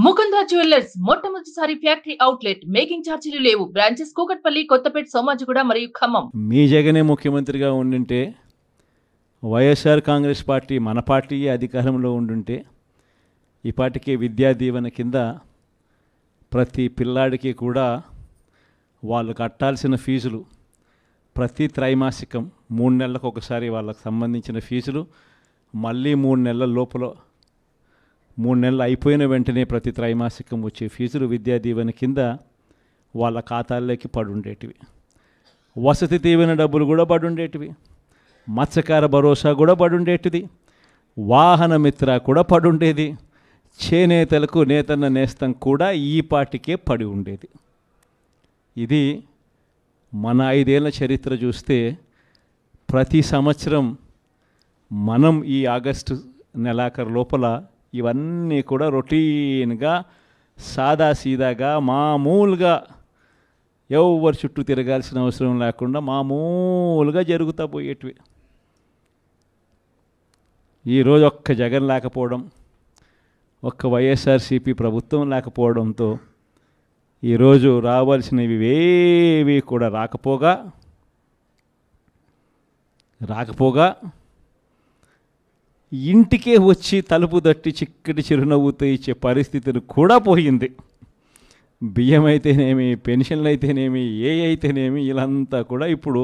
Mukunda jewellers మొట్టమొదటిసారి factory outlet. Making ఛార్జీలు లేవు. బ్రాంచెస్ కూకట్పల్లి, కొత్తపేట, సోమాజిగూడ మరియు ఖమ్మం. మీ జగనే ముఖ్యమంత్రిగా ఉండుంటే, వైఎస్ఆర్ కాంగ్రెస్ పార్టీ మన పార్టీ అధికారంలో ఉండుంటే, ఈ పార్టీకి విద్యా దీవెన కింద ప్రతి పిల్లాడికి కూడా వాళ్ళు కట్టాల్సిన ఫీజులు ప్రతి త్రైమాసికం 3 నెలలకు ఒకసారి వాళ్ళకు సంబంధించిన ఫీజులు మళ్ళీ 3 నెలల లోపల 3 నెలలు అయిపోయిన వెంటనే ప్రతి త్రైమాసికం వచ్చే ఫీజులు విద్యా దీవెన కింద వాళ్ళ ఖాతాల్లోకి పడుండేటివి. వసతి దీవెన డబ్బులు కూడా పడుండేటివి. మత్స్యకార భరోసా కూడా పడుండేటిది. వాహన మిత్ర కూడా పడుండేది. చేనేతలకు నేతన్న నేస్తం కూడా ఈ పార్టీకే పడి ఉండేది. ఇది మన 5 ఏళ్ల చరిత్ర చూస్తే ప్రతి సంవత్సరం మనం ఈ ఆగస్టు నెలాఖరు లోపల ఇవన్నీ కూడా రొటీన్గా సాదాసీదాగా మామూలుగా ఎవరి చుట్టూ తిరగాల్సిన అవసరం లేకుండా మామూలుగా జరుగుతూ పోయేటివి. ఈరోజు ఒక్క జగన్ లేకపోవడం, ఒక్క వైఎస్ఆర్సీపీ ప్రభుత్వం లేకపోవడంతో ఈరోజు రావాల్సినవి ఏవి కూడా రాకపోగా ఇంటికే వచ్చి తలుపు తట్టి చిక్కటి చిరునవ్వుతో ఇచ్చే పరిస్థితులు కూడా పోయింది. బియ్యం అయితేనేమి, పెన్షన్లు అయితేనేమి, అయితేనేమి వీళ్ళంతా కూడా ఇప్పుడు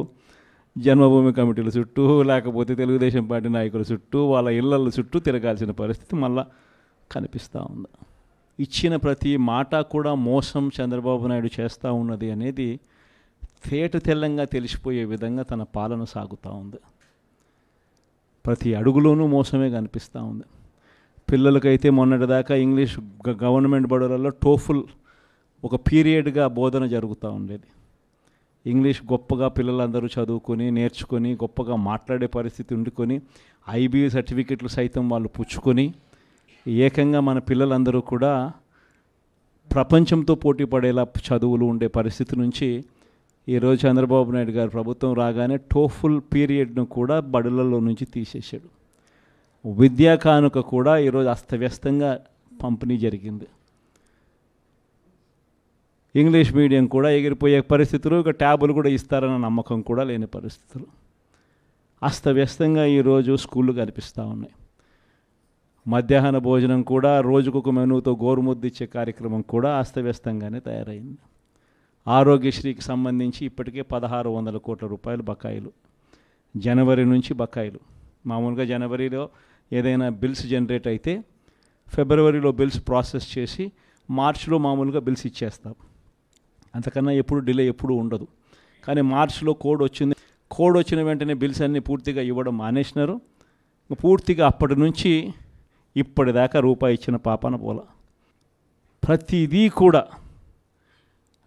జన్మభూమి కమిటీల చుట్టూ లేకపోతే తెలుగుదేశం పార్టీ నాయకుల చుట్టూ వాళ్ళ ఇళ్ళ చుట్టూ తిరగాల్సిన పరిస్థితి మళ్ళా కనిపిస్తూ ఉంది. ఇచ్చిన ప్రతి మాట కూడా మోసం చంద్రబాబు నాయుడు చేస్తూ ఉన్నది అనేది తేట తెల్లంగా తెలిసిపోయే విధంగా తన పాలన సాగుతూ ఉంది. ప్రతి అడుగులోనూ మోసమే కనిపిస్తూ ఉంది. పిల్లలకైతే మొన్నటిదాకా ఇంగ్లీష్ గవర్నమెంట్ బడులలో టోఫుల్ ఒక పీరియడ్గా బోధన జరుగుతూ ఉండేది. ఇంగ్లీష్ గొప్పగా పిల్లలందరూ చదువుకొని నేర్చుకొని గొప్పగా మాట్లాడే పరిస్థితి ఉండుకొని IBA సర్టిఫికెట్లు సైతం వాళ్ళు పుచ్చుకొని ఏకంగా మన పిల్లలందరూ కూడా ప్రపంచంతో పోటీ పడేలా చదువులు ఉండే పరిస్థితి నుంచి ఈరోజు చంద్రబాబు నాయుడు గారు ప్రభుత్వం రాగానే టోఫుల్ పీరియడ్ను కూడా బడులలో నుంచి తీసేశాడు. విద్యా కానుక కూడా ఈరోజు అస్తవ్యస్తంగా పంపిణీ జరిగింది. ఇంగ్లీష్ మీడియం కూడా ఎగిరిపోయే పరిస్థితులు, ఇక ట్యాబులు కూడా ఇస్తారన్న నమ్మకం కూడా లేని పరిస్థితులు. అస్తవ్యస్తంగా ఈరోజు స్కూళ్ళు కనిపిస్తూ ఉన్నాయి. మధ్యాహ్న భోజనం కూడా రోజుకొక మెనూతో గోరుముద్దు ఇచ్చే కార్యక్రమం కూడా అస్తవ్యస్తంగానే తయారైంది. ఆరోగ్యశ్రీకి సంబంధించి ఇప్పటికే 1600 కోట్ల రూపాయలు బకాయిలు, జనవరి నుంచి బకాయిలు. మామూలుగా జనవరిలో ఏదైనా బిల్స్ జనరేట్ అయితే ఫిబ్రవరిలో బిల్స్ ప్రాసెస్ చేసి మార్చిలో మామూలుగా బిల్స్ ఇచ్చేస్తాం. అంతకన్నా ఎప్పుడు డిలే ఎప్పుడు ఉండదు. కానీ మార్చిలో కోడ్ వచ్చింది. కోడ్ వచ్చిన వెంటనే బిల్స్ అన్నీ పూర్తిగా ఇవ్వడం మానేసినారు. పూర్తిగా అప్పటి నుంచి ఇప్పటిదాకా రూపాయి ఇచ్చిన పాపన పోల. ప్రతిదీ కూడా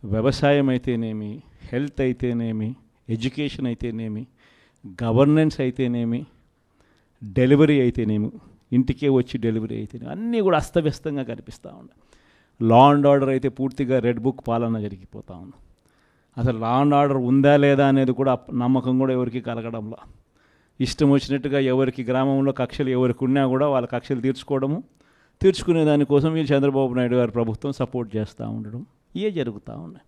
వ్యవసాయం అయితేనేమి, హెల్త్ అయితేనేమి, ఎడ్యుకేషన్ అయితేనేమి, గవర్నెన్స్ అయితేనేమి, డెలివరీ అయితేనేమి, ఇంటికే వచ్చి డెలివరీ అయితేనేమి అన్నీ కూడా అస్తవ్యస్తంగా కనిపిస్తూ ఉన్నాయి. లా అండ్ ఆర్డర్ అయితే పూర్తిగా రెడ్ బుక్ పాలన జరిగిపోతూ ఉంది. అసలు లా అండ్ ఆర్డర్ ఉందా లేదా అనేది కూడా నమ్మకం కూడా ఎవరికి కలగడంలో, ఇష్టం వచ్చినట్టుగా ఎవరికి గ్రామంలో కక్షలు ఎవరికి ఉన్నా కూడా వాళ్ళ కక్షలు తీర్చుకునే దానికోసం వీళ్ళు చంద్రబాబు నాయుడు గారు ప్రభుత్వం సపోర్ట్ చేస్తూ ఉండడం జరుగుతూ ఉన్నాయి.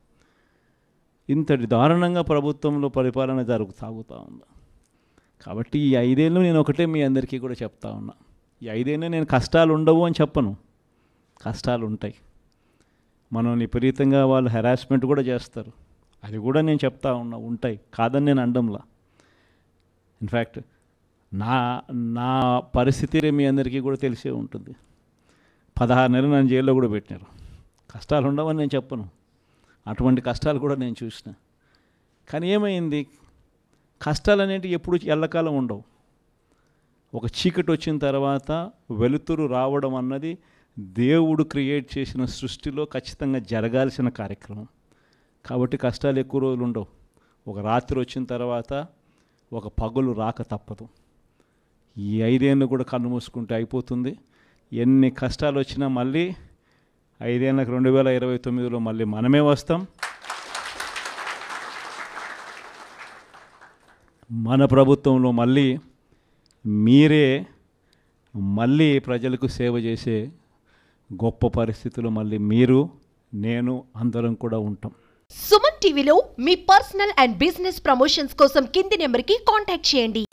ఇంతటి దారుణంగా ప్రభుత్వంలో పరిపాలన సాగుతూ ఉంది. కాబట్టి ఈ 5 ఏళ్ళు నేను ఒకటే మీ అందరికీ కూడా చెప్తా ఉన్నా. ఈ 5 ఏళ్ళు నేను కష్టాలు ఉండవు అని చెప్పను, కష్టాలు ఉంటాయి. మనం విపరీతంగా వాళ్ళు హెరాస్మెంట్ కూడా చేస్తారు, అది కూడా నేను చెప్తా ఉన్నా, ఉంటాయి, కాదని నేను అనడంలా. ఇన్ఫ్యాక్ట్ నా పరిస్థితి మీ అందరికీ కూడా తెలిసే ఉంటుంది. 16 నెలలు నన్ను జైల్లో కూడా పెట్టినారు. కష్టాలు ఉండవని నేను చెప్పను, అటువంటి కష్టాలు కూడా నేను చూసిన. కానీ ఏమైంది, కష్టాలు అనేటివి ఎప్పుడు ఎల్లకాలం ఉండవు. ఒక చీకటి వచ్చిన తర్వాత వెలుతురు రావడం అన్నది దేవుడు క్రియేట్ చేసిన సృష్టిలో ఖచ్చితంగా జరగాల్సిన కార్యక్రమం. కాబట్టి కష్టాలు ఎక్కువ రోజులు ఉండవు. ఒక రాత్రి వచ్చిన తర్వాత ఒక పగలు రాక తప్పదు. ఈ 5 ఏళ్ళు కూడా కన్ను మూసుకుంటే అయిపోతుంది. ఎన్ని కష్టాలు వచ్చినా మళ్ళీ 5 ఏళ్ళకి 2029లో మళ్ళీ మనమే వస్తాం. మన ప్రభుత్వంలో మళ్ళీ మీరే మళ్ళీ ప్రజలకు సేవ చేసే గొప్ప పరిస్థితుల్లో మళ్ళీ మీరు నేను అందరం కూడా ఉంటాం. సుమన్ టీవీలో మీ పర్సనల్ అండ్ బిజినెస్ ప్రమోషన్స్ కోసం కింది నెంబర్కి కాంటాక్ట్ చేయండి.